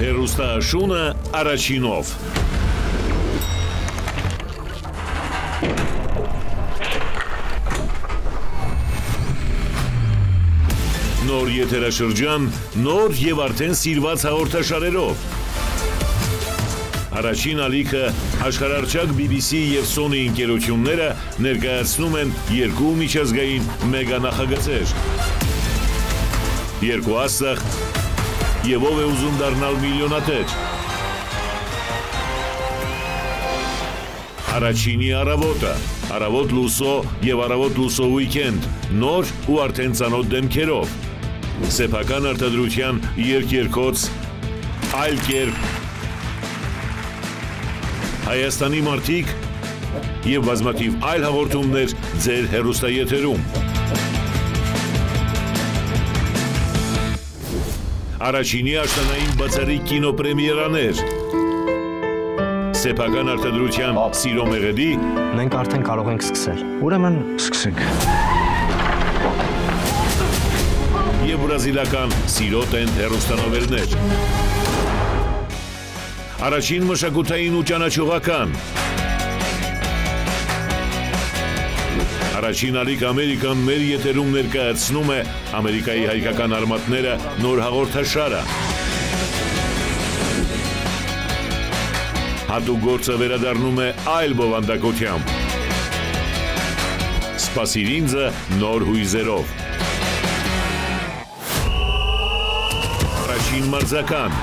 Հեռուստաաշունը առաջինով։ Նոր եթերաշրջան, նոր եւ արդեն սիրված հաղորդաշարերով։ Առաջին ալիքը աշխարհարչակ BBC եւ Sony ընկերությունները ներկայացնում են երկու միջազգային մեգա նախագծեր։ Երկու աստղ եւ ով է ուզում դառնալ միլիոնատեր։ Առաջինի առավոտը, առավոտ լուսո եւ առավոտ լուսո ուիկենդ, նոր ու արդեն ծանոթ դեմքերով։ Սեփական արտադրության երկերկոց, այլ կերպ, Հայաստանի մարդիկ եւ բազմաթիվ այլ հաղորդումներ ձեր հեռուստաեթերում։ Առաջինի աշնանային բացառիկ կինոպրեմիերաներ։ Սեփական արտադրության սիրո մեղեդի։ Մենք արդեն կարող ենք սկսել։ Ուրեմն սկսենք։ Եվ բրազիլական սիրո տենդ հեռուստանովելներ։ Առաջին մշակութային ու ճանաչողական։ Առաջին ալիք Ամերիկան մեր եթերում ներկայացնում է Ամերիկայի հայկական արմատները նոր հաղորդաշարը։ Հատուկ գործը վերադառնում է այլ բովանդակությամբ։ Սպասիր ինձը նոր հույզերով։ Առաջին մարզական։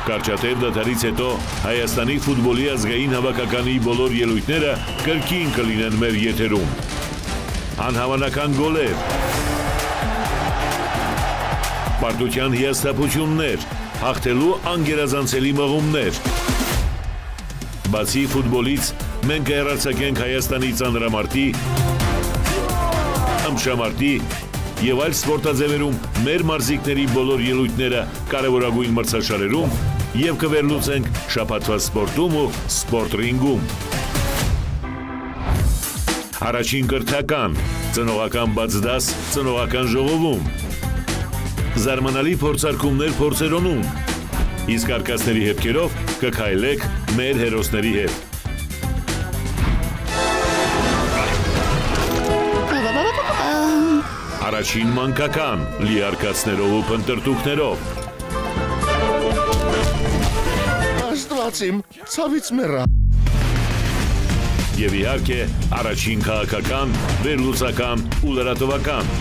Կարճատև դադարից հետո Հայաստանի ֆուտբոլի ազգային հավաքականի բոլոր ելույթները կրկին կլինեն մեր եթերում։ Անհավանական գոլեր, պարտության հիասթափություններ, հաղթելու անգերազանցելի մղումներ։ Բացի ֆուտբոլից մենք կհեռարձակենք Հայաստանի ծանրամարտի, ըմբշամարտի եւ այլ սպորտաձևերում մեր մարզիկների բոլոր ելույթները կարևորագույն մրցաշարերում եւ կվերլուծենք շաբաթվա սպորտում ու սպորտ ռինգում։ Առաջին կրթական, ծնողական բաց դաս, ծնողական ժողովում։ Զարմանալի փորձարկումներ փորձերոնում։ Իսկ արկածների հետքերով կքայլեք մեր հերոսների հետ։ Առաջին մանկական, լիարկածներով ու փնտրտուքներով։ Աստվածիմ, ցավից մեռա։ Եվ իհարկե, առաջին քաղաքական, վերլուծական ու լրատվական։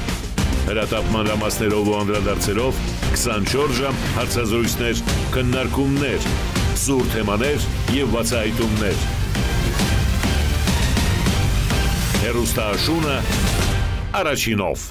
Հրատապման հրամասներով ու անդրադարձերով 24 ժամ հարցազրույցներ, քննարկումներ, սուր թեմաներ եւ բացահայտումներ։ Հեռուստաաշունը առաջինով։